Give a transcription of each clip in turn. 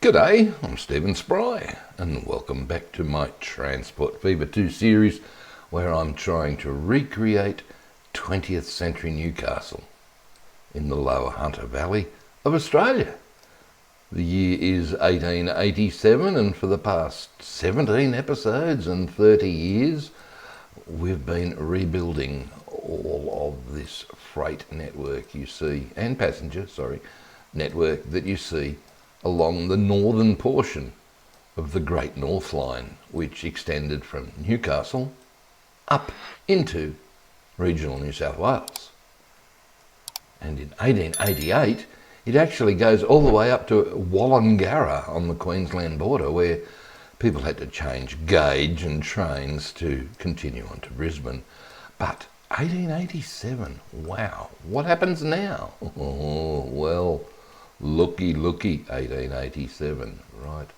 G'day, I'm Stephen Spry, and welcome back to my Transport Fever 2 series, where I'm trying to recreate 20th century Newcastle in the Lower Hunter Valley of Australia. The year is 1887, and for the past 17 episodes and 30 years, we've been rebuilding all of this freight network you see, and passenger, network that you see along the northern portion of the Great North Line, which extended from Newcastle up into regional New South Wales. And in 1888, it actually goes all the way up to Wallangarra on the Queensland border, where people had to change gauge and trains to continue on to Brisbane. But 1887, wow, what happens now? Oh, well, looky, 1887, right.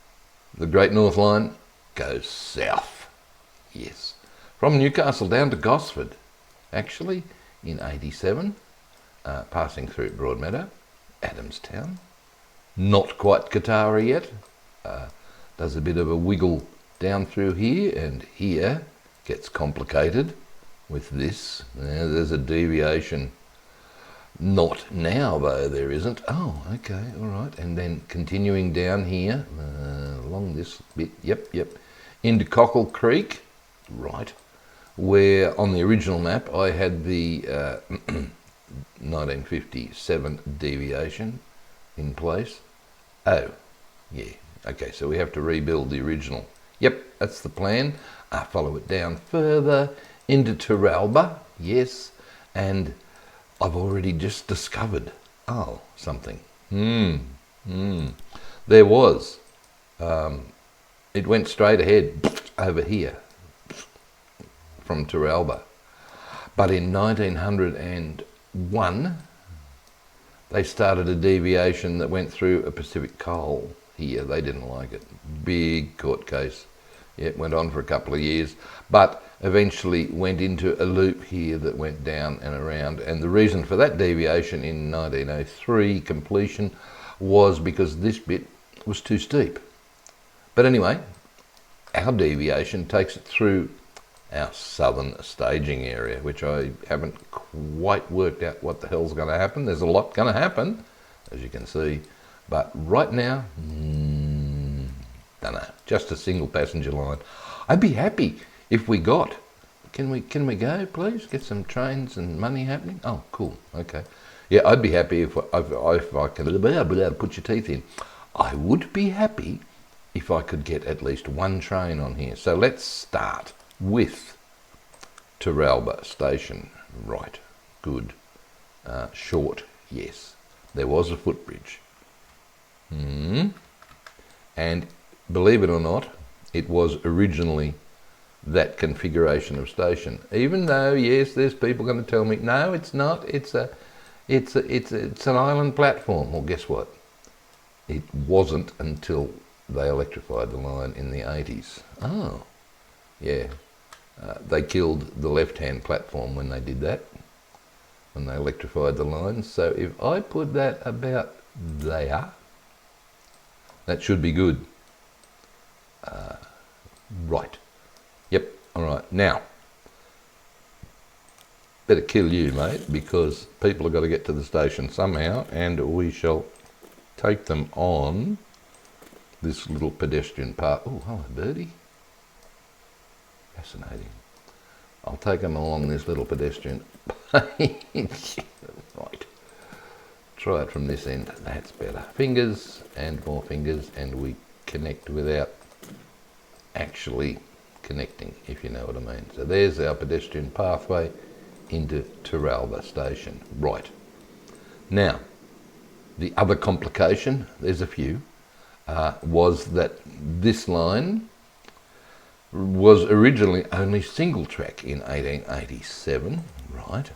The Great North Line goes south, yes, from Newcastle down to Gosford, actually, in 87, passing through Broadmeadow, Adamstown, not quite Katara yet, does a bit of a wiggle down through here, and here gets complicated with this. There's a deviation. Not now, though, there isn't. Oh, okay, all right. And then continuing down here, along this bit, yep, into Cockle Creek, right, where on the original map I had the 1957 deviation in place. Oh, yeah, okay, so we have to rebuild the original. Yep, that's the plan. Follow it down further into Teralba, yes, and I've already just discovered, something. There was. It went straight ahead over here from Teralba. But in 1901, they started a deviation that went through a Pacific Coal here. They didn't like it. Big court case. Yeah, it went on for a couple of years, but eventually went into a loop here that went down and around. And the reason for that deviation in 1903 completion was because this bit was too steep. But anyway, our deviation takes it through our southern staging area, which I haven't quite worked out what the hell's going to happen. There's a lot going to happen, as you can see, but right now, don't know, just a single passenger line. I'd be happy if we got, can we go, please? Get some trains and money happening? Oh, cool, okay. Yeah, I'd be happy if I could put your teeth in. I would be happy if I could get at least one train on here. So let's start with Teralba Station. Right, good. Short, yes. There was a footbridge. And believe it or not, it was originally that configuration of station. Even though, yes, there's people going to tell me, no, it's not. It's an island platform. Well, guess what? It wasn't until they electrified the line in the 80s. Oh, yeah. They killed the left-hand platform when they did that, when they electrified the line. So if I put that about there, that should be good. Right. Yep, all right. Now, better kill you, mate, because people have got to get to the station somehow, and we shall take them on this little pedestrian path. Oh, hello, birdie. Fascinating. I'll take them along this little pedestrian. Right. Try it from this end. That's better. Fingers and more fingers, and we connect without actually connecting, if you know what I mean. So there's our pedestrian pathway into Teralba Station. Right. Now, the other complication, there's a few, was that this line was originally only single track in 1887, right?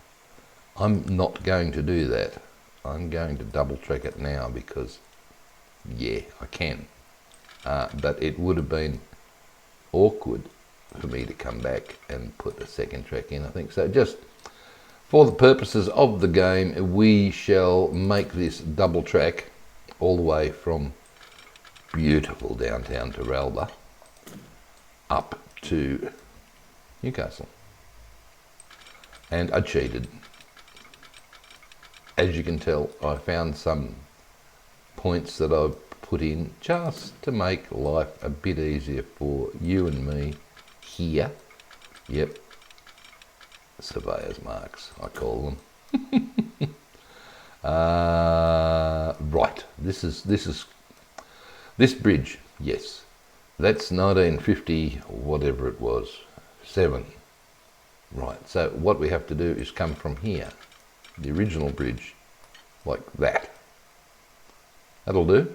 I'm not going to do that. I'm going to double track it now because, yeah, I can. But it would have been awkward for me to come back and put a second track in, I think. So just for the purposes of the game, we shall make this double track all the way from beautiful downtown Teralba up to Newcastle. And I cheated. As you can tell, I found some points that I've put in just to make life a bit easier for you and me here. Yep, surveyor's marks, I call them. Right, this bridge, yes, that's 1950, whatever it was, 7. Right, so what we have to do is come from here, the original bridge, like that. That'll do.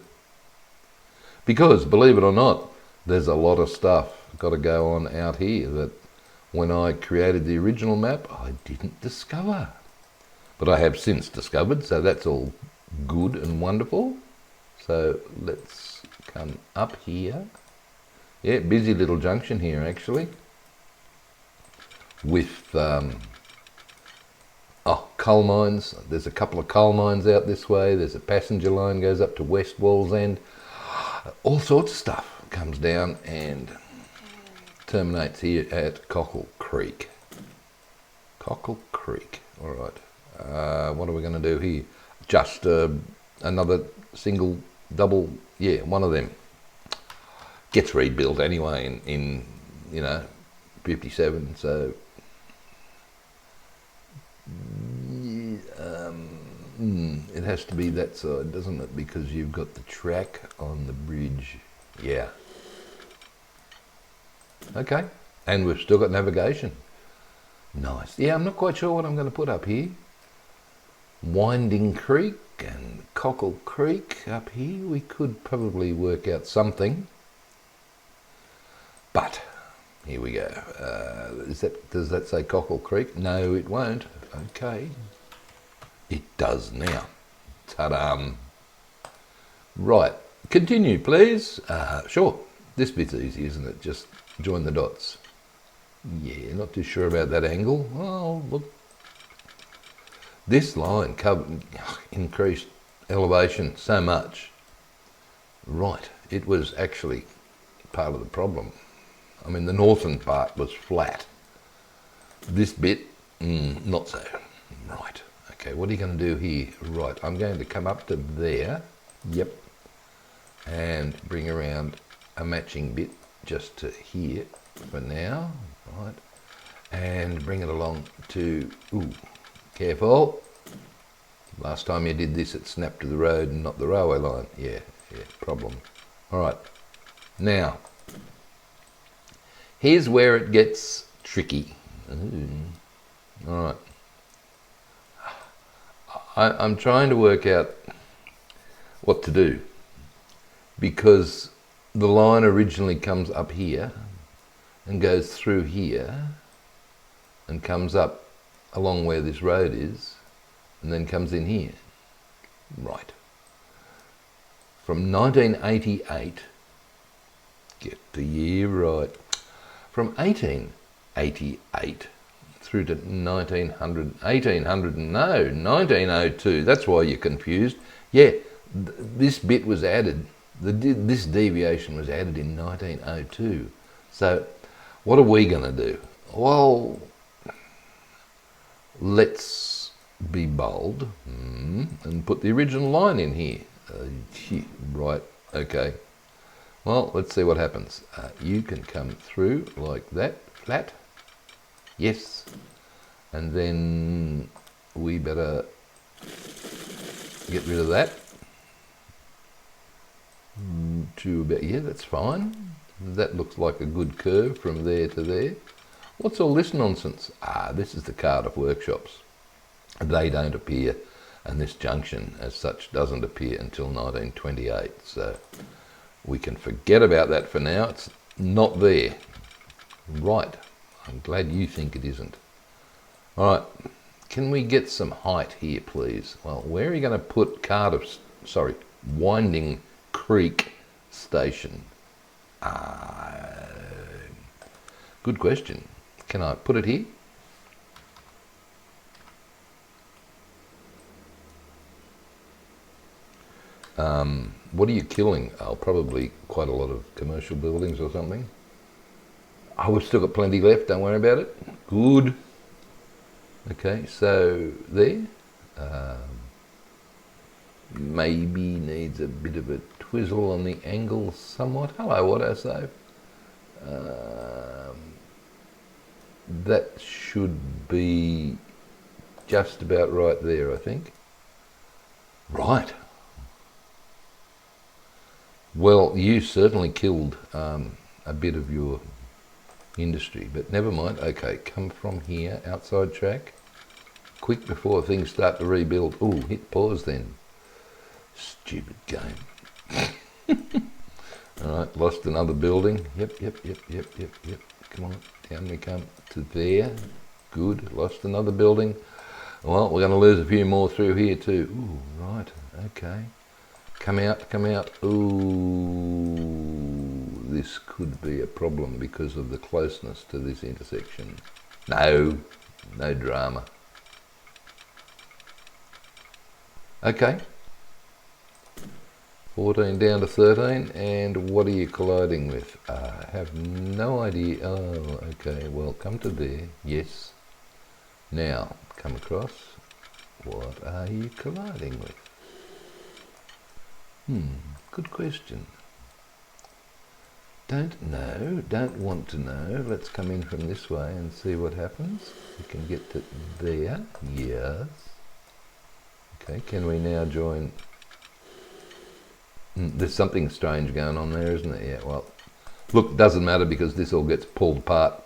Because, believe it or not, there's a lot of stuff got to go on out here that when I created the original map, I didn't discover. But I have since discovered, so that's all good and wonderful. So let's come up here. Yeah, busy little junction here actually. With coal mines. There's a couple of coal mines out this way. There's a passenger line goes up to West Wallsend. All sorts of stuff comes down and terminates here at Cockle Creek. Cockle Creek. All right. What are we going to do here? Just another single, double. Yeah, one of them gets rebuilt anyway in 57. So. It has to be that side, doesn't it? Because you've got the track on the bridge. Yeah. Okay. And we've still got navigation. Nice. Yeah, I'm not quite sure what I'm going to put up here. Winding Creek and Cockle Creek up here. We could probably work out something. But here we go. Does that say Cockle Creek? No, it won't. Okay. It does now. Ta-da! Right. Continue, please. Sure. This bit's easy, isn't it? Just join the dots. Yeah, not too sure about that angle. Oh, look. This line increased elevation so much. Right. It was actually part of the problem. I mean, the northern part was flat. This bit, not so. Right. Okay, what are you going to do here? Right, I'm going to come up to there. Yep. And bring around a matching bit just to here for now. Right. And bring it along to, careful. Last time you did this, it snapped to the road and not the railway line. Yeah, problem. All right. Now, here's where it gets tricky. All right. I'm trying to work out what to do because the line originally comes up here and goes through here and comes up along where this road is and then comes in here. Right. From 1988, get the year right, from 1888 through to 1902. That's why you're confused. Yeah, this bit was added, this deviation was added in 1902. So what are we going to do? Well, let's be bold and put the original line in here. Right, okay. Well, let's see what happens. You can come through like that, flat. Yes, and then we better get rid of that. To about, yeah, that's fine. That looks like a good curve from there to there. What's all this nonsense? This is the Cardiff workshops. They don't appear, and this junction as such doesn't appear until 1928. So we can forget about that for now. It's not there. Right. I'm glad you think it isn't. All right, can we get some height here, please? Well, where are you going to put Winding Creek Station? Good question. Can I put it here? What are you killing? Oh, probably quite a lot of commercial buildings or something. Oh, we've still got plenty left, don't worry about it. Good. Okay, so there. Maybe needs a bit of a twizzle on the angle somewhat. Hello, autosave. That should be just about right there, I think. Right. Well, you certainly killed a bit of your industry, but never mind. Okay, come from here, outside track. Quick before things start to rebuild. Ooh, hit pause then. Stupid game. Alright, lost another building. Yep. Come on, down we come to there. Good, lost another building. Well, we're going to lose a few more through here too. Ooh, right, okay. Come out. Ooh, this could be a problem because of the closeness to this intersection. No drama. Okay. 14 down to 13, and what are you colliding with? I have no idea. Oh, okay, well, come to there. Yes. Now, come across. What are you colliding with? Good question. Don't know, don't want to know. Let's come in from this way and see what happens. We can get to there. Yes. Okay, can we now join? There's something strange going on there, isn't there? Yeah, well, look, doesn't matter because this all gets pulled apart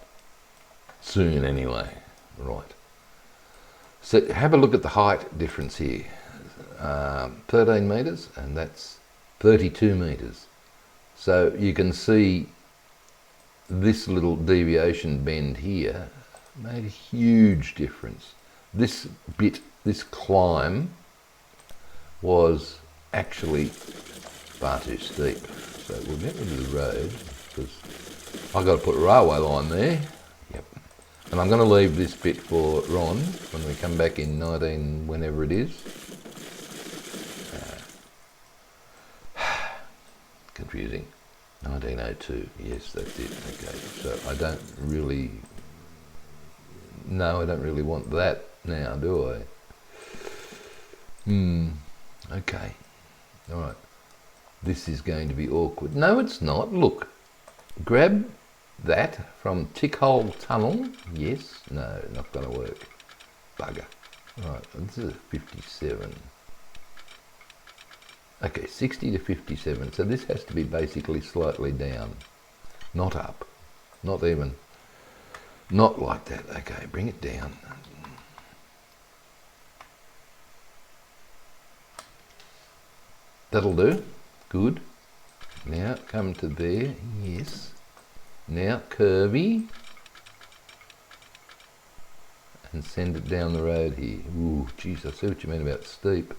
soon anyway. Right. So have a look at the height difference here. 13 metres, and that's 32 metres. So you can see this little deviation bend here made a huge difference. This bit, this climb was actually far too steep. So we'll get rid of the road because I've got to put a railway line there. Yep. And I'm going to leave this bit for Ron when we come back in 19, whenever it is. Confusing. 1902, yes, that's it. Okay, so I don't really want that now, do I? Okay, all right. This is going to be awkward. No, it's not. Look, grab that from Tickhole Tunnel. Yes, no, not going to work. Bugger. All right, this is a 57. Okay, 60 to 57. So this has to be basically slightly down, not up, not even, not like that. Okay, bring it down. That'll do. Good. Now come to there. Yes. Now curvy. And send it down the road here. Ooh, geez, I see what you mean about steep.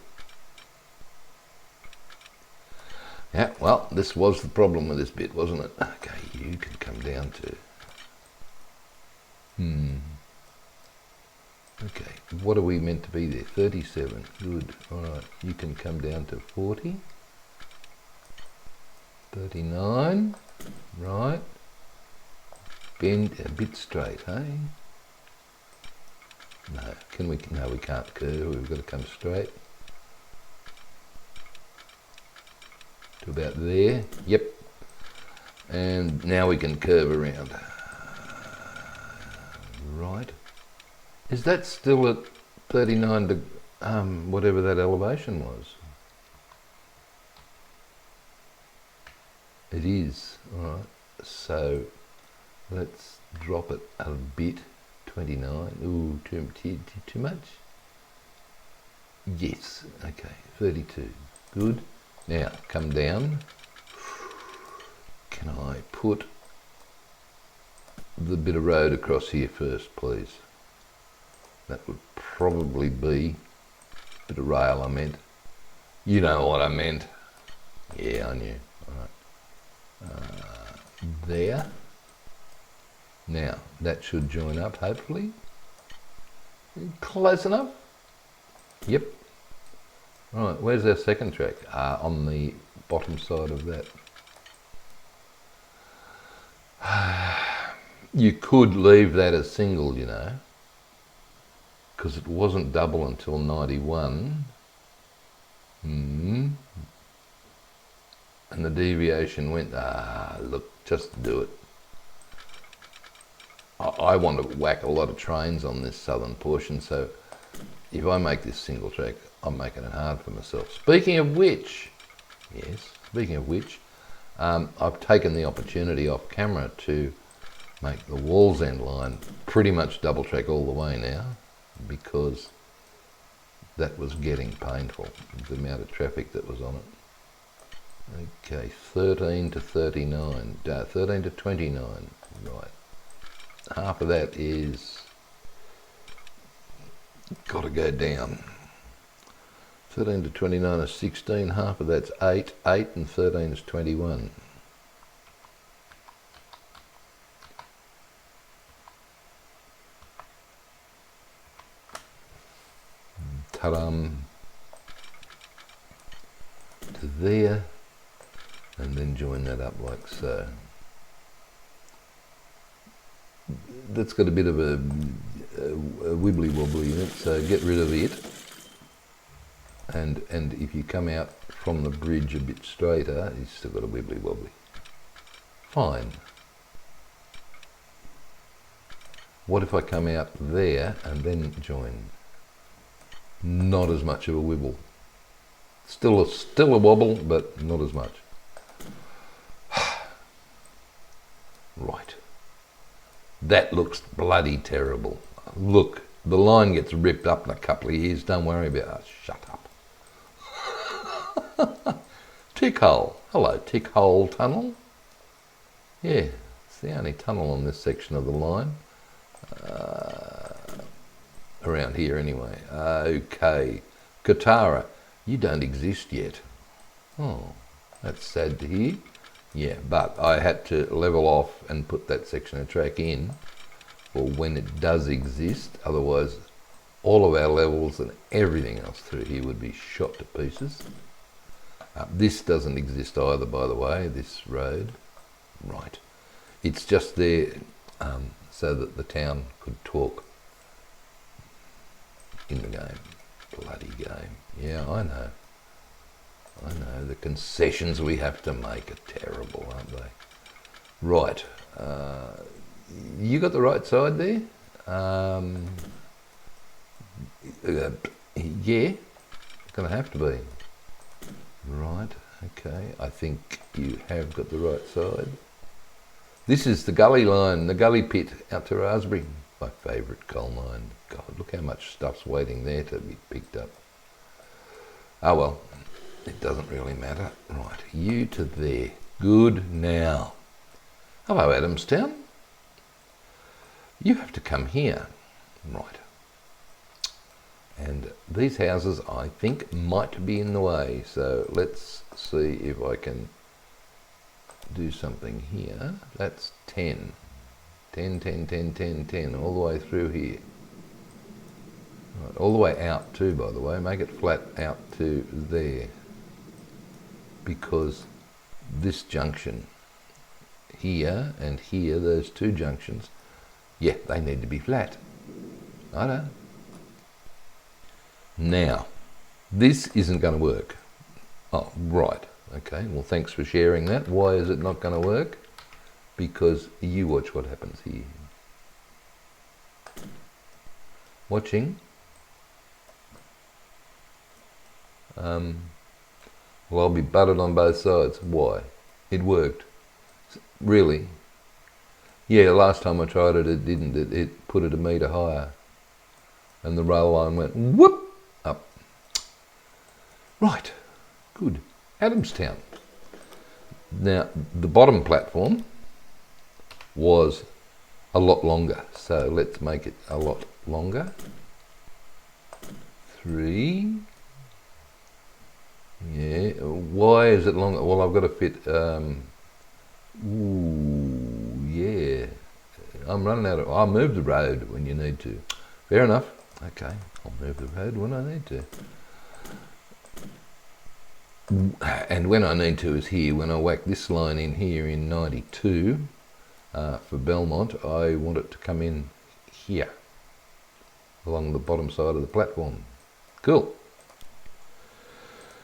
Yeah, well, this was the problem with this bit, wasn't it? Okay, you can come down to... Okay, what are we meant to be there? 37, good. Alright, you can come down to 40. 39, right. Bend a bit straight, hey? No, can we? No, we can't curve, we've got to come straight. To about there, yep. And now we can curve around. Right. Is that still at 39 to whatever that elevation was? It is, alright. So let's drop it a bit. 29, ooh, too much? Yes, okay, 32, good. Now, come down. Can I put the bit of road across here first, please? That would probably be a bit of rail, I meant. You know what I meant. Yeah, I knew. All right. There. Now, that should join up, hopefully. Close enough? Yep. Right, where's our second track? On the bottom side of that. You could leave that as single, you know, because it wasn't double until 91. And the deviation went, look, just do it. I want to whack a lot of trains on this southern portion, so if I make this single track, I'm making it hard for myself. Speaking of which, I've taken the opportunity off camera to make the Wallsend line pretty much double track all the way now, because that was getting painful, the amount of traffic that was on it. Okay, 13 to 39, 13 to 29, right. Half of that is got to go down. 13 to 29 is 16, half of that's 8, 8 and 13 is 21. Ta-dum. To there, and then join that up like so. That's got a bit of a wibbly wobbly in it, so get rid of it. And if you come out from the bridge a bit straighter, you've still got a wibbly wobbly. Fine. What if I come out there and then join? Not as much of a wibble. Still a wobble, but not as much. Right. That looks bloody terrible. Look, the line gets ripped up in a couple of years. Don't worry about it. Shut up. Tickhole. Hello, Tickhole Tunnel. Yeah, it's the only tunnel on this section of the line. Around here anyway. Okay. Katara, you don't exist yet. Oh, that's sad to hear. Yeah, but I had to level off and put that section of track in for when it does exist. Otherwise, all of our levels and everything else through here would be shot to pieces. This doesn't exist either, by the way, this road. Right. It's just there so that the town could talk in the game. Bloody game. Yeah, I know. I know, the concessions we have to make are terrible, aren't they? Right. You got the right side there? Yeah, going to have to be. Right, okay. I think you have got the right side. This is the gully line, the gully pit out to Raspberry. My favourite coal mine. God, look how much stuff's waiting there to be picked up. Oh well. It doesn't really matter. Right, you to there. Good now. Hello, Adamstown. You have to come here. Right. And these houses, I think, might be in the way. So let's see if I can do something here. That's 10. 10, 10, 10, 10, 10, all the way through here. Right, all the way out too, by the way. Make it flat out to there. Because this junction here and here, those two junctions, yeah, they need to be flat. I know. Now, this isn't going to work. Oh, right. Okay, well, thanks for sharing that. Why is it not going to work? Because you watch what happens here. Watching. Well, I'll be butted on both sides. Why? It worked. Really? Yeah, last time I tried it, it didn't. It put it a metre higher. And the rail line went whoop up. Right. Good. Adamstown. Now, the bottom platform was a lot longer. So let's make it a lot longer. 3. Yeah, why is it longer? Well, I've got to fit, ooh, yeah. I'm running out of, I'll move the road when you need to. Fair enough. Okay, I'll move the road when I need to. And when I need to is here. When I whack this line in here in 92 for Belmont, I want it to come in here along the bottom side of the platform. Cool.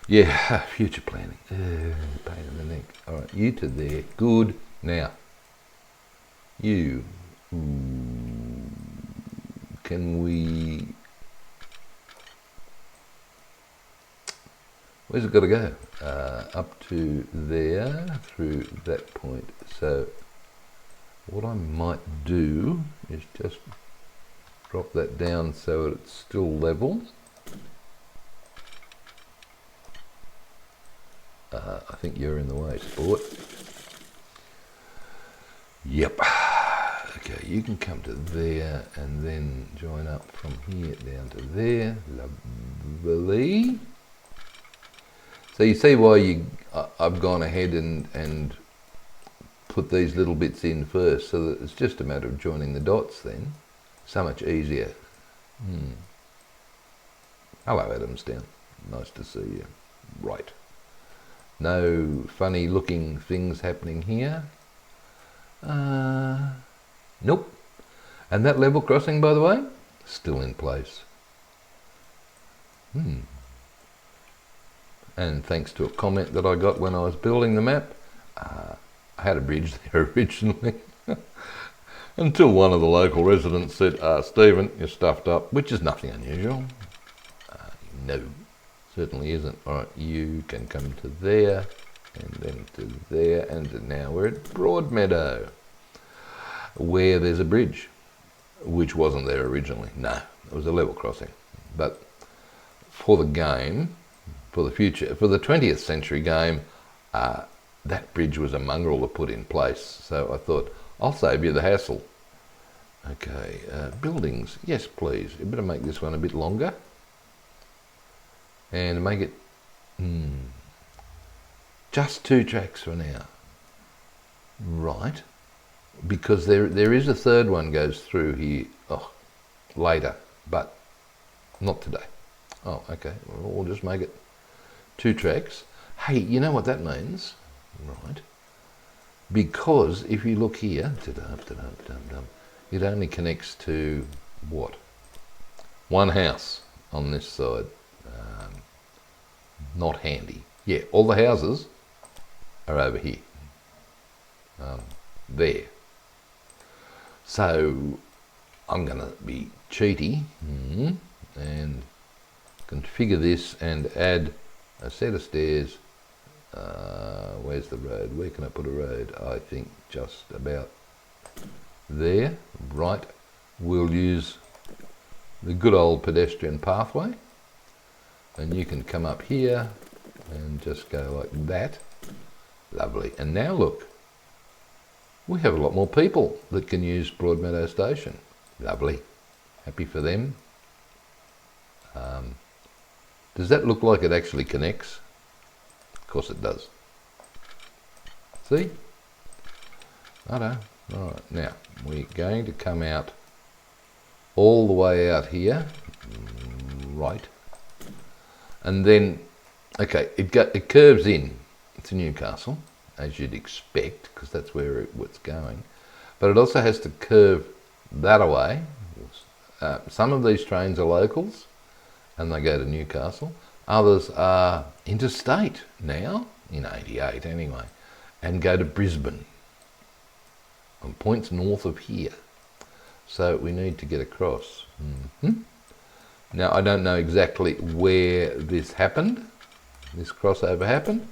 Yeah, future planning. Pain in the neck. All right, you to there. Good. Now, you. Can we... Where's it got to go? Up to there, through that point. So, what I might do is just drop that down so it's still level. I think you're in the way, sport. Yep. Okay, you can come to there and then join up from here down to there. Lovely. So you see why I've gone ahead and put these little bits in first, so that it's just a matter of joining the dots then. So much easier. Hello, Adamstown. Nice to see you. Right. No funny looking things happening here. Nope. And that level crossing, by the way, still in place. And thanks to a comment that I got when I was building the map, I had a bridge there originally. Until one of the local residents said, Stephen, you're stuffed up, which is nothing unusual. No, certainly isn't. All right, you can come to there, and then to there, and now we're at Broadmeadow, where there's a bridge, which wasn't there originally. No, it was a level crossing. But for the game, for the future, for the 20th century game, that bridge was a mongrel to put in place. So I thought, I'll save you the hassle. Okay, buildings, yes please. You better make this one a bit longer. And make it just 2 tracks for now. Right. Because there is a third one goes through here later, but not today. Oh, okay. Well, we'll just make it 2 tracks. Hey, you know what that means? Right. Because if you look here, it only connects to what? One house on this side. Not handy. Yeah, all the houses are over here. There. So I'm going to be cheaty and configure this and add a set of stairs. Where's the road? Where can I put a road? I think just about there. Right. We'll use the good old pedestrian pathway. And you can come up here and just go like that. Lovely. And now look, we have a lot more people that can use Broadmeadow Station. Lovely. Happy for them. Does that look like it actually connects? Of course it does. See? Righto. Alright, now we're going to come out all the way out here. Right. And then, okay, it curves in to Newcastle, as you'd expect, because that's where it's going. But it also has to curve that away. Some of these trains are locals, and they go to Newcastle. Others are interstate now, in 88 anyway, and go to Brisbane, on points north of here. So we need to get across. Now, I don't know exactly where this happened, this crossover happened,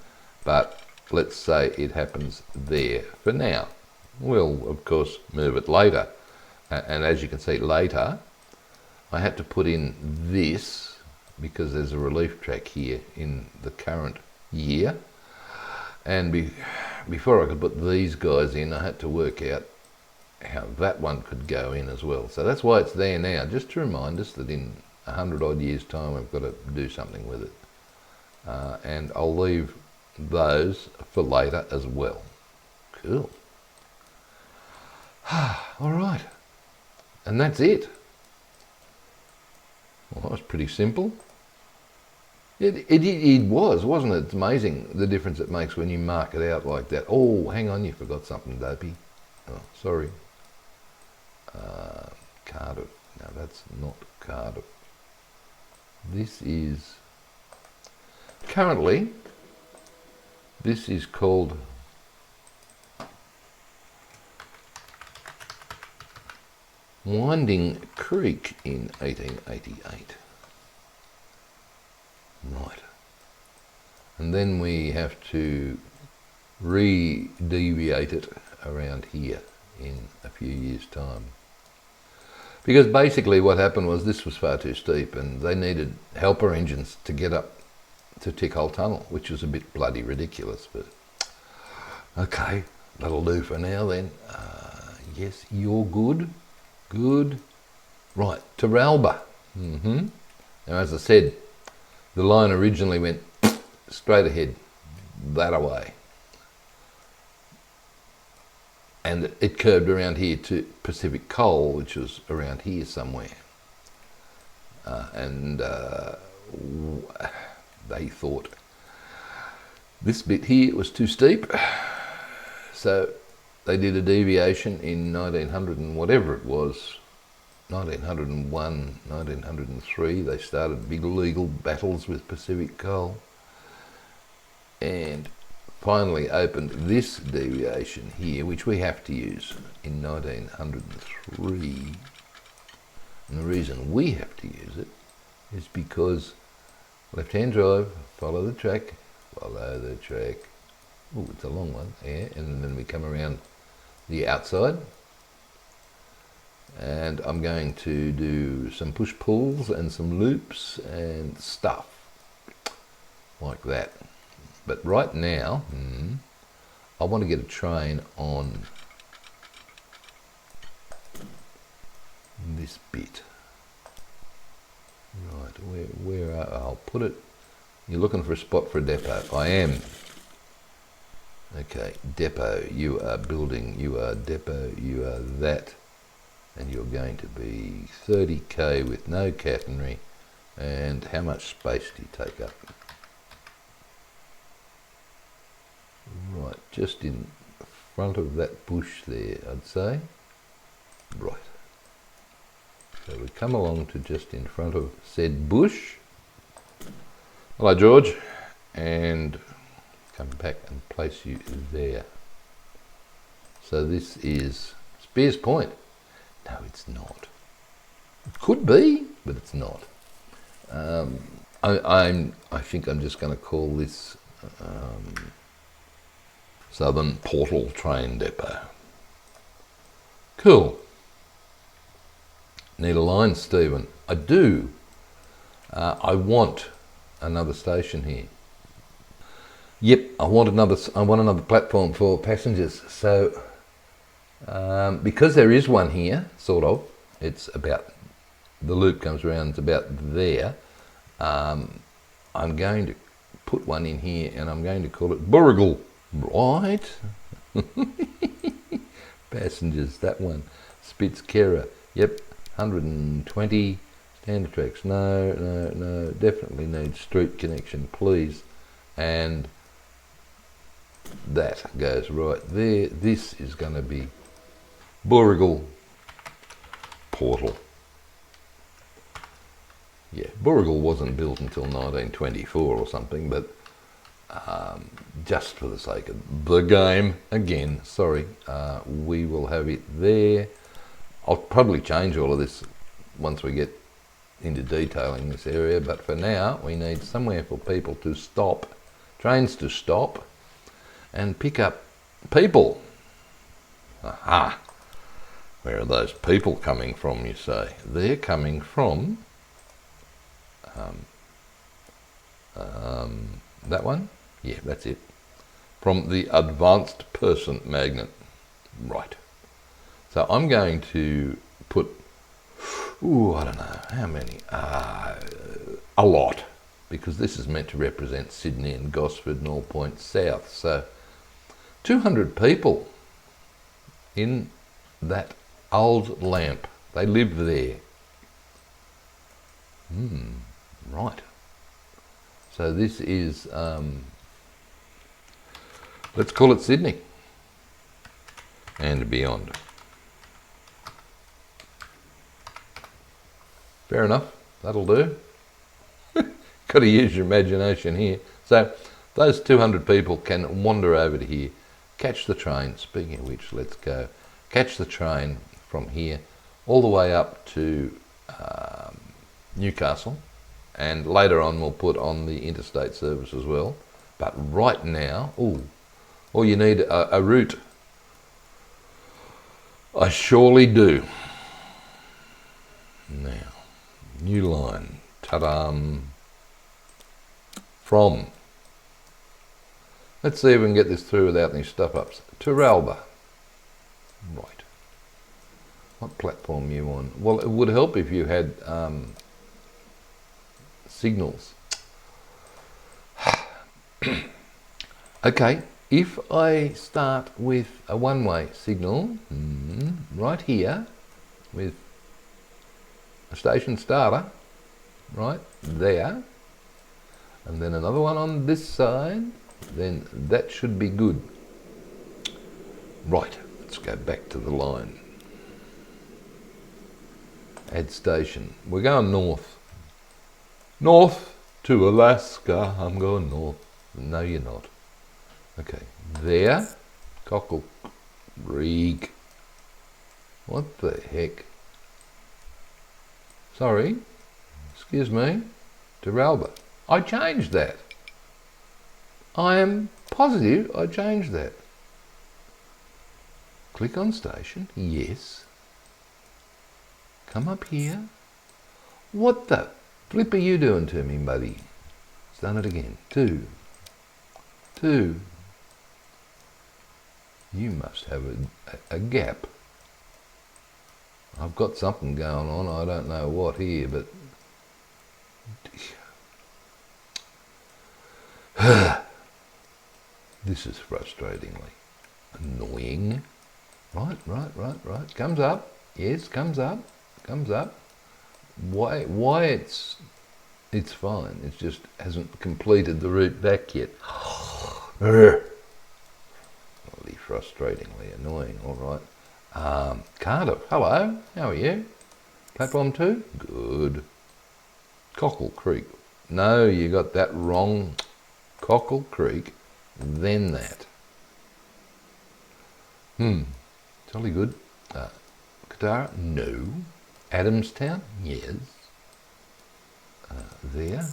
but let's say it happens there for now. We'll, of course, move it later. And as you can see later, I had to put in this because there's a relief track here in the current year. And before I could put these guys in, I had to work out how that one could go in as well. So that's why it's there now, just to remind us that in 100 odd years time we've got to do something with it. And I'll leave those for later as well. Cool. All right. And that's it. Well, that was pretty simple. It was, wasn't it? It's amazing the difference it makes when you mark it out like that. Oh, hang on, you forgot something, Dopey. Oh, sorry. Cardiff. No, that's not Cardiff. This is... Currently, this is called... Winding Creek in 1888. Right. And then we have to re-deviate it around here in a few years' time. Because basically what happened was this was far too steep and they needed helper engines to get up to Tickhole Tunnel, which was a bit bloody ridiculous, but okay, that'll do for now then. Yes, you're good. Good. Right, Teralba. Now, as I said, the line originally went straight ahead, that away. And it curved around here to Pacific Coal, which was around here somewhere. They thought this bit here was too steep, so they did a deviation in 1900 and whatever it was, 1901, 1903. They started big legal battles with Pacific Coal and finally opened this deviation here, which we have to use in 1903. And the reason we have to use it is because left-hand drive, follow the track. Oh, it's a long one, yeah, and then we come around the outside. And I'm going to do some push-pulls and some loops and stuff like that. But right now, I want to get a train on this bit. Right, where I'll put it. You're looking for a spot for a depot. I am. Okay, depot. You are building. You are depot. You are that. And you're going to be 30k with no catenary. And how much space do you take up? Right, just in front of that bush there, I'd say. Right. So we come along to just in front of said bush. Hello, George. And come back and place you there. So this is Spears Point. No, it's not. It could be, but it's not. I think I'm just going to call this Southern Portal Train Depot. Cool. Need a line, Stephen? I do. I want another station here. Yep, I want another platform for passengers. So because there is one here, sort of, it's about, the loop comes around, it's about there. I'm going to put one in here and I'm going to call it Burrigal. Right. Passengers, that one. Spitzkera. Yep, 120. Standard tracks. No. Definitely need street connection, please. And that goes right there. This is going to be Burrigal Portal. Yeah, Burrigal wasn't built until 1924 or something, but just for the sake of the game, again, sorry, we will have it there. I'll probably change all of this once we get into detailing this area, but for now we need somewhere for people to stop, trains to stop and pick up people. Aha! Where are those people coming from, you say? They're coming from that one? Yeah, that's it. From the Advanced Person Magnet. Right. So I'm going to put, I don't know, how many? A lot. Because this is meant to represent Sydney and Gosford and all points south. So 200 people in that old lamp. They live there. Right. So this is, let's call it Sydney and beyond. Fair enough, that'll do. Got to use your imagination here. So those 200 people can wander over to here, catch the train. Speaking of which, let's go. Catch the train from here all the way up to Newcastle, and later on we'll put on the interstate service as well. But right now, oh, you need a route. I surely do. Now, new line, ta-da, from, let's see if we can get this through without any stuff-ups. Teralba, right. What platform are you on? Well, it would help if you had signals. Okay, if I start with a one-way signal right here with a station starter right there, and then another one on this side, then that should be good. Right, let's go back to the line. Add station. We're going north. North to Alaska. I'm going north. No, you're not. Okay, there. Cockle Creek. What the heck? Sorry. Excuse me. Teralba. I changed that. I am positive I changed that. Click on station. Yes. Come up here. What the flip are you doing to me, buddy? It's done it again. Two. You must have a gap. I've got something going on. I don't know what here, but this is frustratingly annoying. Right. Comes up. Yes, comes up. Why it's fine. It just hasn't completed the route back yet. Really frustratingly annoying. All right. Cardiff. Hello. How are you? Platform 2. Good. Cockle Creek. No, you got that wrong. Cockle Creek. Then that. Jolly good. Katara? No. Adamstown? Yes. There.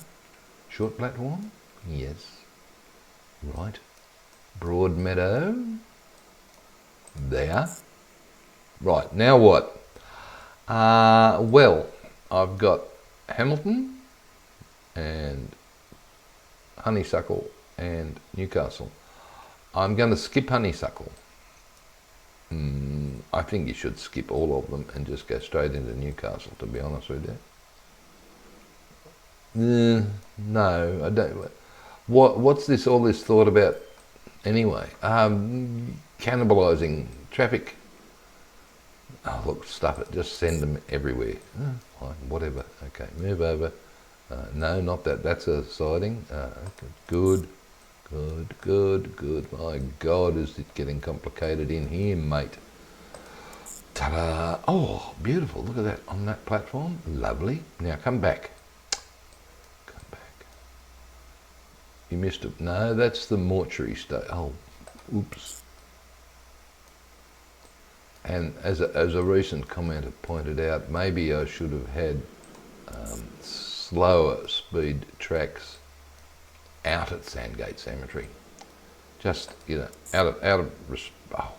Short platform? Yes. Right. Broadmeadow? There. Right, now what? Well, I've got Hamilton and Honeysuckle and Newcastle. I'm going to skip Honeysuckle. I think you should skip all of them and just go straight into Newcastle, to be honest with you. No, I don't. What's this? All this thought about anyway? Cannibalising traffic. Oh look, stuff it. Just send them everywhere. Fine, whatever. Okay, move over. No, not that. That's a siding. Good. My God, is it getting complicated in here, mate? Ta-da! Oh, beautiful. Look at that on that platform. Lovely. Now come back. You missed it. No, that's the mortuary state. Oh, oops. And as a recent commenter pointed out, maybe I should have had slower speed tracks out at Sandgate Cemetery. Just, out of oh,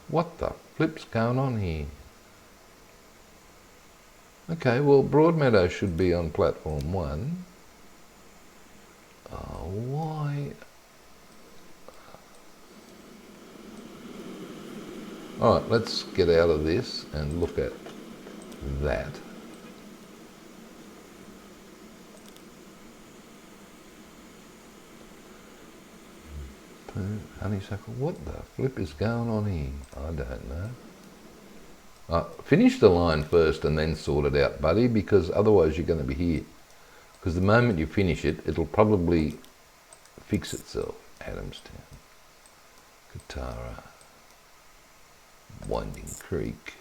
what the flip's going on here? Okay, well, Broadmeadow should be on platform 1. Oh, why? All right, let's get out of this and look at that. Honeysuckle, what the flip is going on here? I don't know. Finish the line first and then sort it out, buddy, because otherwise you're going to be here. Because the moment you finish it, it'll probably fix itself. Adamstown, Katara, Winding Creek.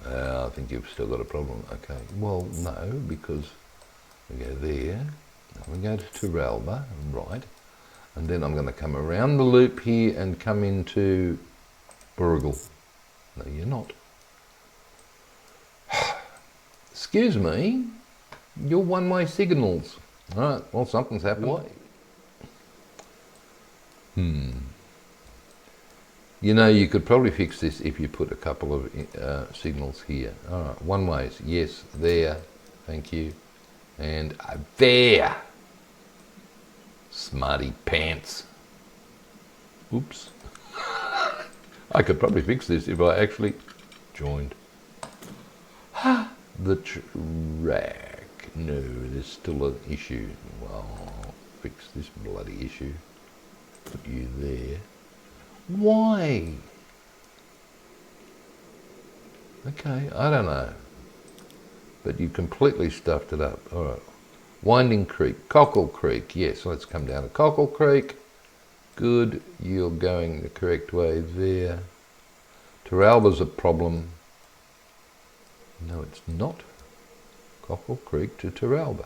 I think you've still got a problem. Okay, well no, because we go there, and we go to Teralba, right, and then I'm going to come around the loop here and come into Burrigal. No, you're not. Excuse me, you're one-way signals. Alright, well something's happened. What? You know, you could probably fix this if you put a couple of signals here. Alright, one ways, yes, there, thank you, and there. Smarty pants. Oops. I could probably fix this if I actually joined the track. No, there's still an issue. Well, I'll fix this bloody issue. Put you there. Why? Okay, I don't know. But you completely stuffed it up. All right. Winding Creek, Cockle Creek. Yes, let's come down to Cockle Creek. Good, you're going the correct way there. Teralba's a problem. No, it's not. Cockle Creek to Teralba.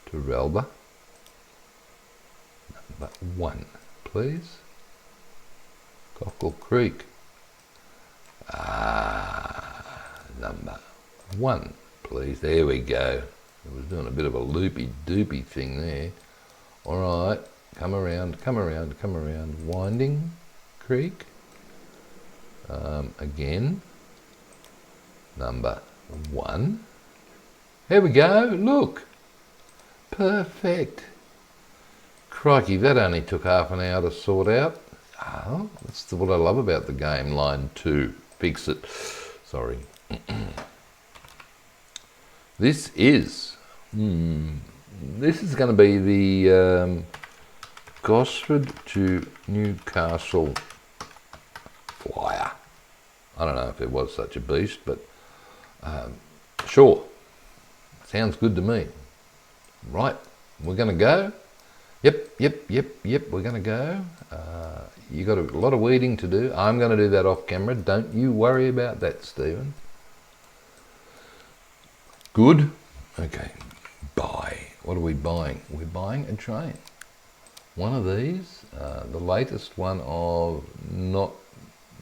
Teralba. Number 1, please. Cockle Creek. Number 1, please. There we go. I was doing a bit of a loopy-doopy thing there. All right, come around. Winding Creek. Again. Number 1. Here we go, look. Perfect. Crikey, that only took half an hour to sort out. Oh, that's what I love about the game. Line 2, fix it. Sorry. This is going to be the Gosford to Newcastle flyer. I don't know if there was such a beast, but sure. Sounds good to me. Right, we're going to go. Yep, we're going to go. You got a lot of weeding to do. I'm going to do that off camera. Don't you worry about that, Stephen. Good. Okay, buy. What are we buying? We're buying a train. One of these, the latest one of not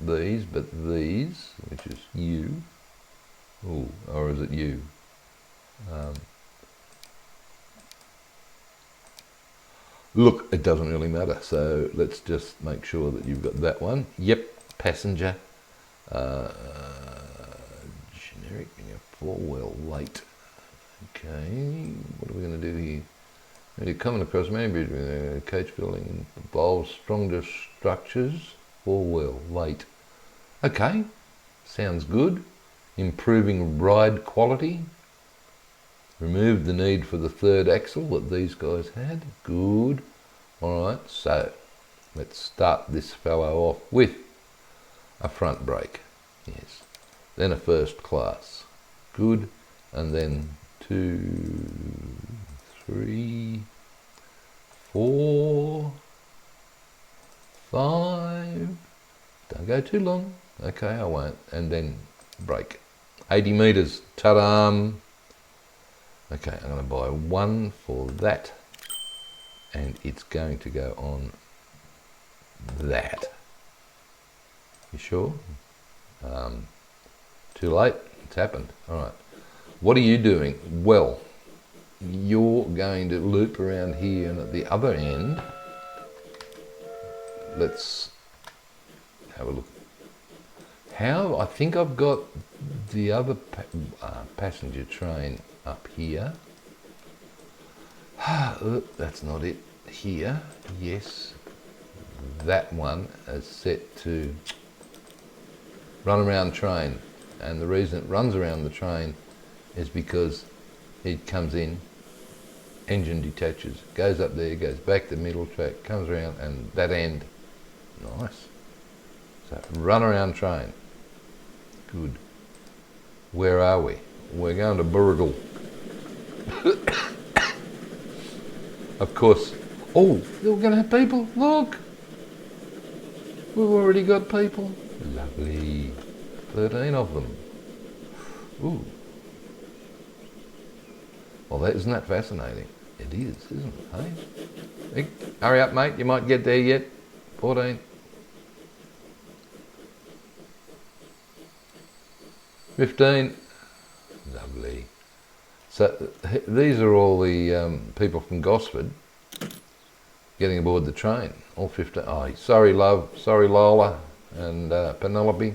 these, but these, which is you. Ooh, or is it you? Look, it doesn't really matter, so let's just make sure that you've got that one. Yep, passenger. Generic, 4-wheel late. Okay, what are we going to do here? You're coming across Manbridge with a coach building involves stronger structures. 4-wheel late. Okay, sounds good. Improving ride quality. Remove the need for the third axle that these guys had. Good. Alright, so let's start this fellow off with a front brake. Yes. Then a first class. Good. And then 2, 3, 4, 5. Don't go too long. Okay, I won't. And then brake. 80 metres. Ta-da! Okay, I'm going to buy one for that, and it's going to go on that. You sure? Too late? It's happened. All right. What are you doing? Well, you're going to loop around here, and at the other end, let's have a look. I think I've got the other passenger train up here. That's not it. Here, yes. That one is set to run around train. And the reason it runs around the train is because it comes in, engine detaches, goes up there, goes back to the middle track, comes around, and that end, nice. So run around train. Good. Where are we? We're going to Burrigal. Of course. Oh, we're going to have people. Look. We've already got people. Lovely. 13 of them. Ooh. Well, isn't that fascinating? It is, isn't it? Hey? Hurry up, mate. You might get there yet. 14. 15. Lovely. So these are all the people from Gosford getting aboard the train. All 15. Oh, sorry, love. Sorry, Lola and Penelope.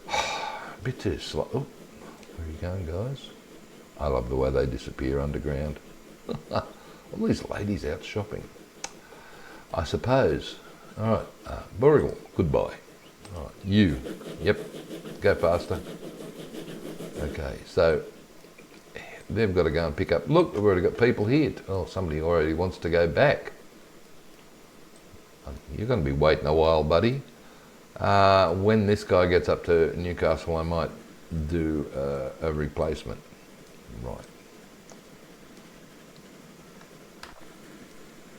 A bit too slow. Oh, where are you going, guys? I love the way they disappear underground. All these ladies out shopping. I suppose. All right, Burrigal, goodbye. All right, you. Yep, go faster. Okay, so they've got to go and pick up. Look, we've already got people here. Oh, somebody already wants to go back. You're going to be waiting a while, buddy. When this guy gets up to Newcastle, I might do a replacement. Right.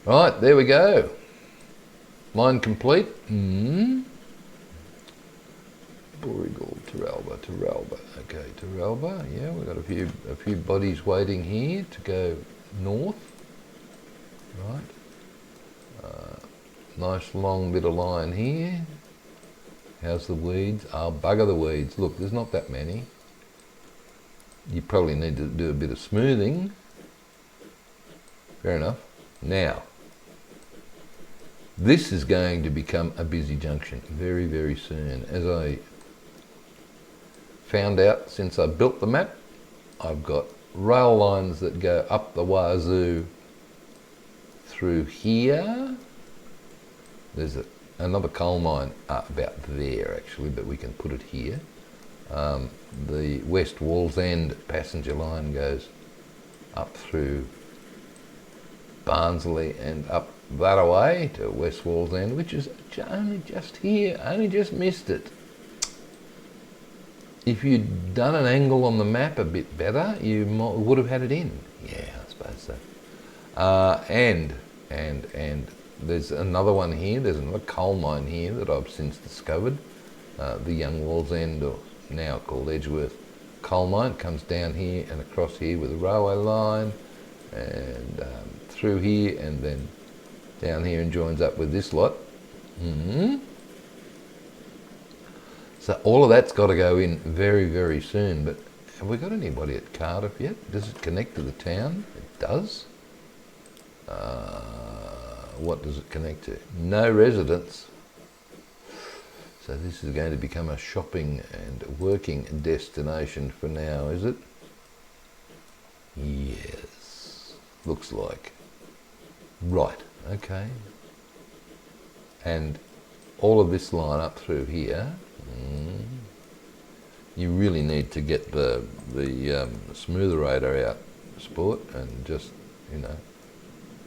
Right, there we go. Line complete. Burrigal, Teralba. Okay, Teralba. Yeah, we've got a few bodies waiting here to go north. Right. Nice long bit of line here. How's the weeds? Oh, bugger the weeds. Look, there's not that many. You probably need to do a bit of smoothing. Fair enough. Now, this is going to become a busy junction very, very soon. As I found out since I built the map, I've got rail lines that go up the wazoo through here. There's another coal mine about there actually, but we can put it here. The West Wallsend passenger line goes up through Barnsley and up that away to West Wallsend, which is only just here, only just missed it. If you'd done an angle on the map a bit better, you would have had it in. Yeah, I suppose so. And there's another one here, there's another coal mine here that I've since discovered. The Young Wallsend, or now called Edgeworth coal mine, comes down here and across here with a railway line and through here and then down here and joins up with this lot. So all of that's got to go in very, very soon. But have we got anybody at Cardiff yet? Does it connect to the town? It does. What does it connect to? No residents. So this is going to become a shopping and working destination for now, is it? Yes. Looks like. Right, okay. And all of this line up through here, you really need to get the smootherator out, Sport, and just,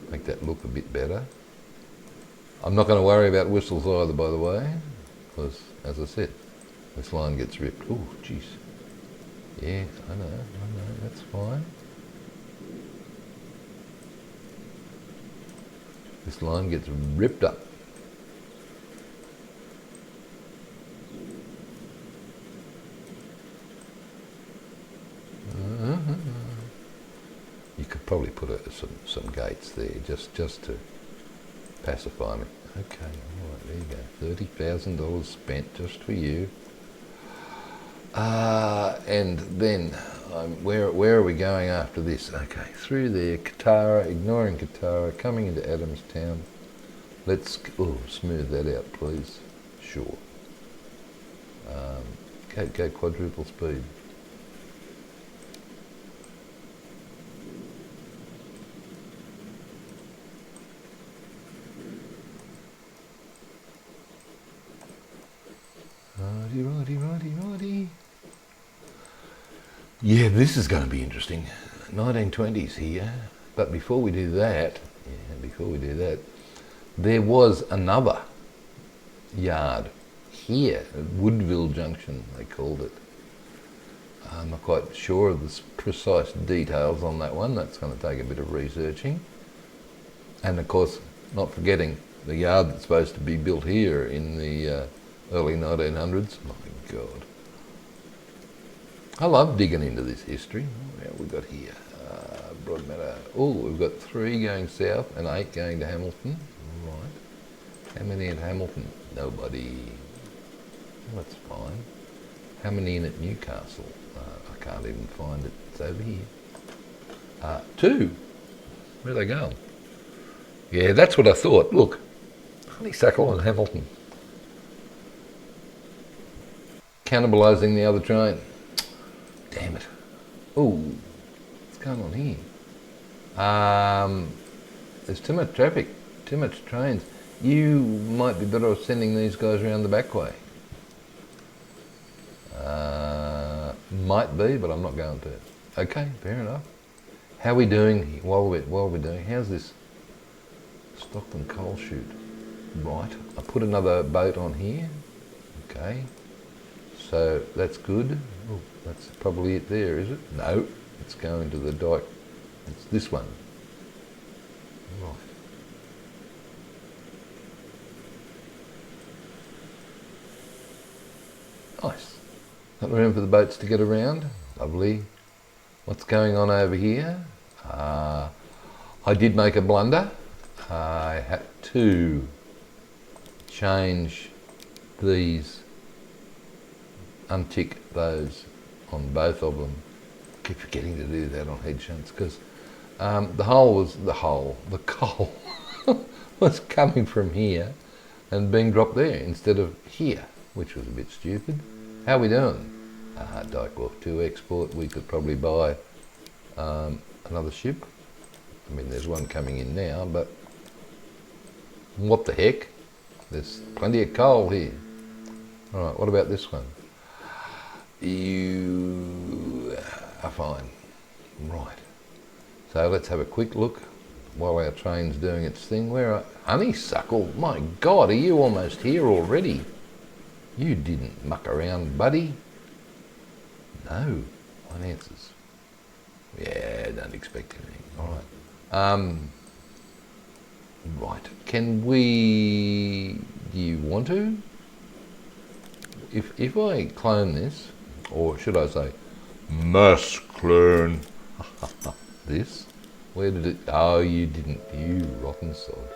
make that look a bit better. I'm not going to worry about whistles either, by the way, because, as I said, this line gets ripped. Oh, jeez. Yeah, I know, that's fine. This line gets ripped up. You could probably put some gates there just to pacify me. Okay, all right, there you go. $30,000 spent just for you. And then, where are we going after this? Okay, through there, Katara, ignoring Katara, coming into Adamstown. Let's smooth that out, please. Sure. Go quadruple speed. Righty. Yeah, this is going to be interesting. 1920s here. But before we do that, there was another yard here at Woodville Junction, they called it. I'm not quite sure of the precise details on that one. That's going to take a bit of researching. And of course, not forgetting the yard that's supposed to be built here in the early 1900s. My God. I love digging into this history. What have we got here? Broadmeadow. Oh, we've got 3 going south and 8 going to Hamilton. Right. How many at Hamilton? Nobody. Well, that's fine. How many in at Newcastle? I can't even find it. It's over here. 2. Where are they going? Yeah, that's what I thought. Look, Honeysuckle and Hamilton. Cannibalising the other train. Damn it. Oh, what's going on here? There's too much traffic, too much trains. You might be better off sending these guys around the back way. Might be, but I'm not going to. Okay, fair enough. How are we doing while we're doing? How's this Stockton coal chute? Right, I put another boat on here. Okay, so that's good. Oh, that's probably it there, is it? No, it's going to the dike. It's this one. Right. Nice. Got room for the boats to get around. Lovely. What's going on over here? I did make a blunder. I had to change these, untick those on both of them. I keep forgetting to do that on head shunts because the coal was coming from here and being dropped there instead of here, which was a bit stupid. How are we doing? Dyke off to export. We could probably buy another ship. I mean, there's one coming in now, but what the heck? There's plenty of coal here. All right, what about this one? You are fine. Right. So let's have a quick look while our train's doing its thing. Where are Honeysuckle? My God, are you almost here already? You didn't muck around, buddy. No, finances. Yeah, don't expect anything. All right. Right. Can we? Do you want to? If I clone this, or should I say, mass clone this? Where did it? Oh, you didn't. You rotten sod.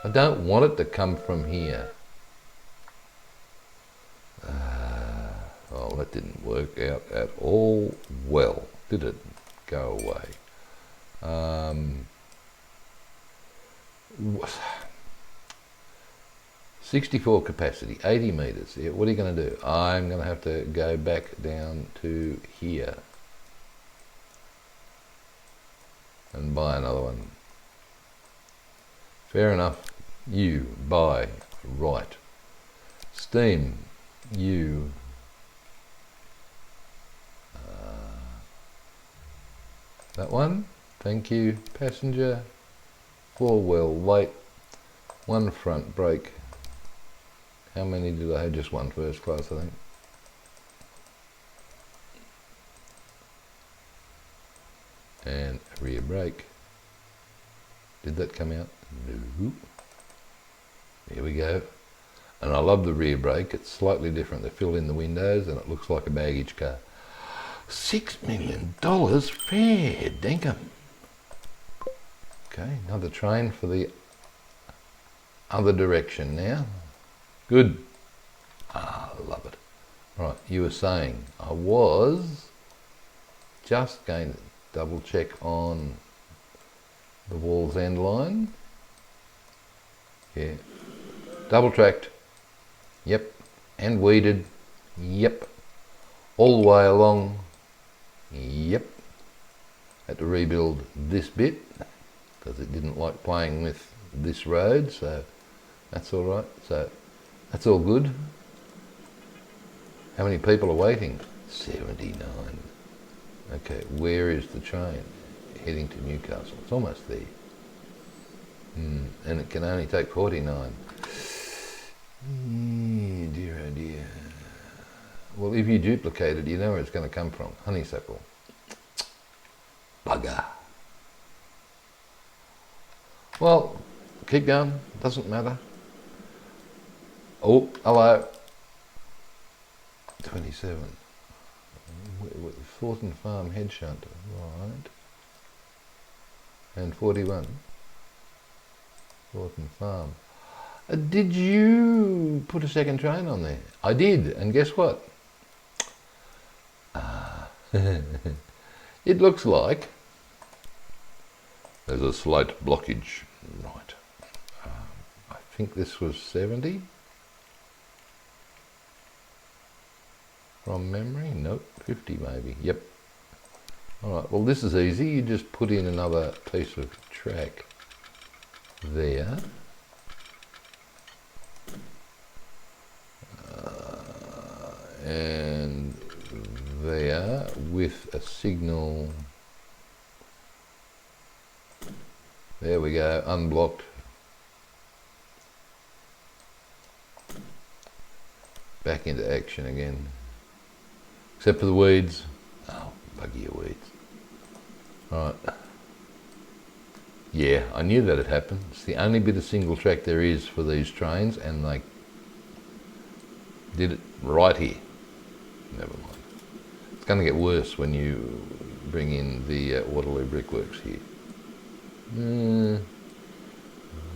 I don't want it to come from here. Oh, that didn't work out at all well, did it? Go away. 64 capacity, 80 metres. Yeah, what are you going to do? I'm going to have to go back down to here and buy another one. Fair enough. You buy. Right. Steam. You. That one. Thank you. Passenger. 4 well weight. 1 front brake. How many did I have? Just 1 first class, I think. And rear brake. Did that come out? No. Here we go. And I love the rear brake. It's slightly different. They fill in the windows and it looks like a baggage car. $6 million? Fair dinkum. Okay, another train for the other direction now. Good. Love it. Right, you were saying, I was just going to double check on the Wallsend line. Yeah. Double tracked. Yep. And weeded. Yep. All the way along. Yep. Had to rebuild this bit because it didn't like playing with this road, so that's all right. So that's all good. How many people are waiting? 79. Okay, where is the train? Heading to Newcastle. It's almost there. And it can only take 49. Dear oh dear. Well, if you duplicate it, you know where it's going to come from. Honeysuckle. Bugger. Well, keep going. Doesn't matter. Oh, hello. 27. Thornton Farm head shunt. Right. And 41. Thornton Farm. Did you put a second train on there? I did, and guess what? It looks like there's a slight blockage. Right. I think this was 70 from memory. Nope, 50 maybe. Yep. Alright, well this is easy. You just put in another piece of track there. And there with a signal. There we go, unblocked. Back into action again. Except for the weeds. Oh, buggy your weeds. Right. Yeah, I knew that had happened. It's the only bit of single track there is for these trains, and they did it right here. Never mind. It's going to get worse when you bring in the Waterloo Brickworks here.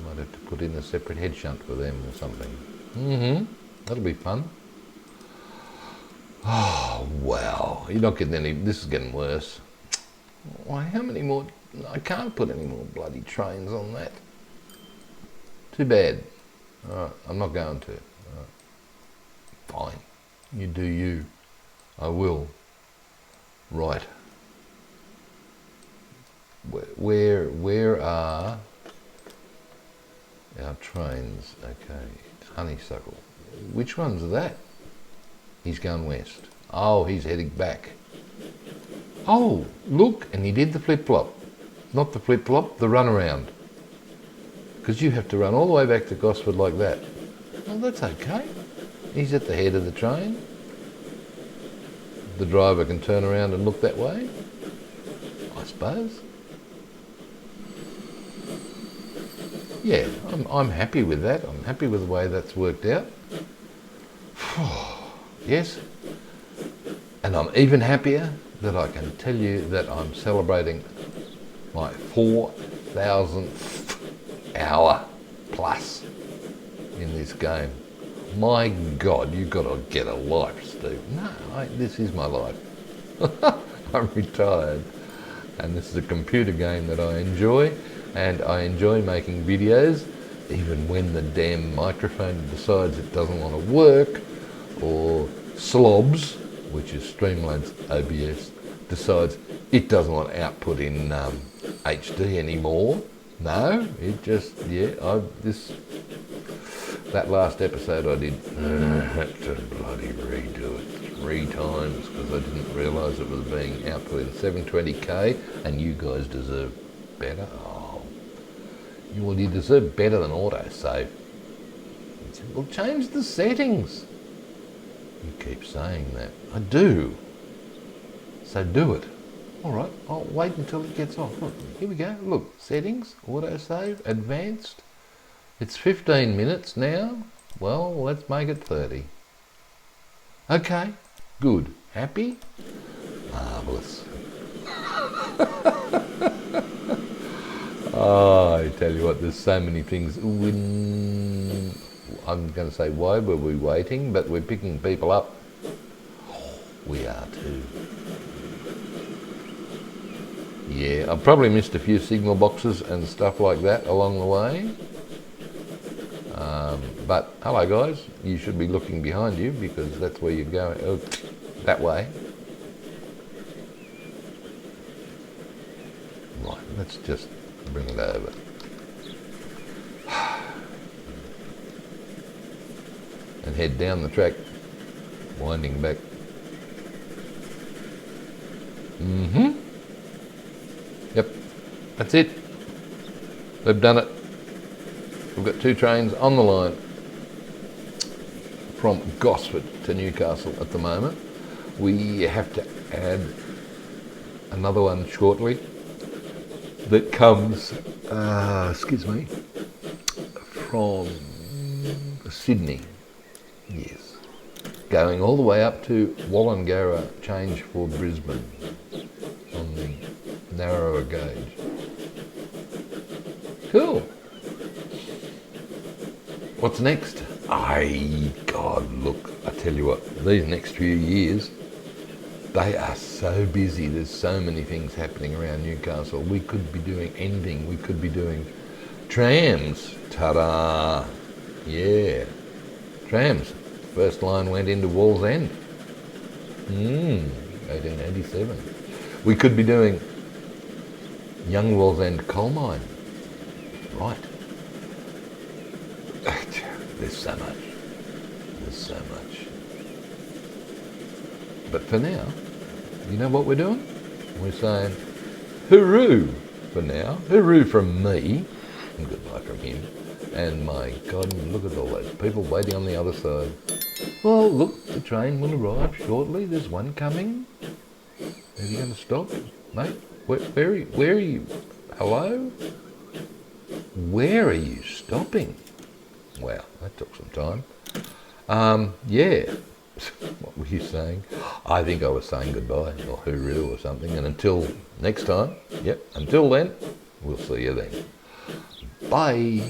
Might have to put in a separate head shunt for them or something. That'll be fun. Oh, wow. You're not getting any... This is getting worse. Why, how many more... I can't put any more bloody trains on that. Too bad. Alright, I'm not going to. Fine. You do you. I will. Right. Where are our trains? Okay. Honeysuckle. Which one's that? He's going west. Oh, he's heading back. Oh, look, and he did the flip-flop. Not the flip-flop, the runaround. Because you have to run all the way back to Gosford like that. Well, that's okay. He's at the head of the train. The driver can turn around and look that way, I suppose. Yeah, I'm happy with that. I'm happy with the way that's worked out. Yes. And I'm even happier that I can tell you that I'm celebrating my 4,000th hour plus in this game. My God, you've got to get a life, Steve. No, this is my life. I'm retired, and this is a computer game that I enjoy, and I enjoy making videos, even when the damn microphone decides it doesn't want to work, or Slobs, which is Streamlad's OBS, decides it doesn't want output in HD anymore. No, it just, yeah, that last episode I did, I had to bloody redo it 3 times because I didn't realise it was being output in 720k, and you guys deserve better. Oh, you deserve better than autosave. Well, change the settings. You keep saying that. I do. So do it. All right, I'll wait until it gets off. Look, here we go. Look, settings, autosave, advanced. It's 15 minutes now. Well, let's make it 30. Okay, good. Happy? Marvellous. Oh, I tell you what, there's so many things. I'm going to say, why were we waiting? But we're picking people up. We are too. Yeah, I've probably missed a few signal boxes and stuff like that along the way. But hello guys, you should be looking behind you because that's where you're going. Oh, that way. Right, let's just bring it over. And head down the track, winding back. Yep, that's it. They've done it. We've got 2 trains on the line. from Gosford to Newcastle at the moment. We have to add another one shortly that comes, excuse me, from Sydney. Yes. Going all the way up to Wollongara, change for Brisbane on the narrower gauge. Cool. What's next? God, look, I tell you what, these next few years, they are so busy. There's so many things happening around Newcastle. We could be doing anything. We could be doing trams. Ta-da! Yeah. Trams. First line went into Wallsend. 1887. We could be doing Young Wallsend coal mine. Right. There's so much. There's so much. But for now, you know what we're doing? We're saying hooroo for now. Hooroo from me. And goodbye from him. And my God, look at all those people waiting on the other side. Well, look, the train will arrive shortly. There's one coming. Are you going to stop? Mate, where are you? Hello? Where are you stopping? Wow, that took some time. Yeah. What were you saying? I think I was saying goodbye or hooroo or something. And until next time, until then, we'll see you then. Bye.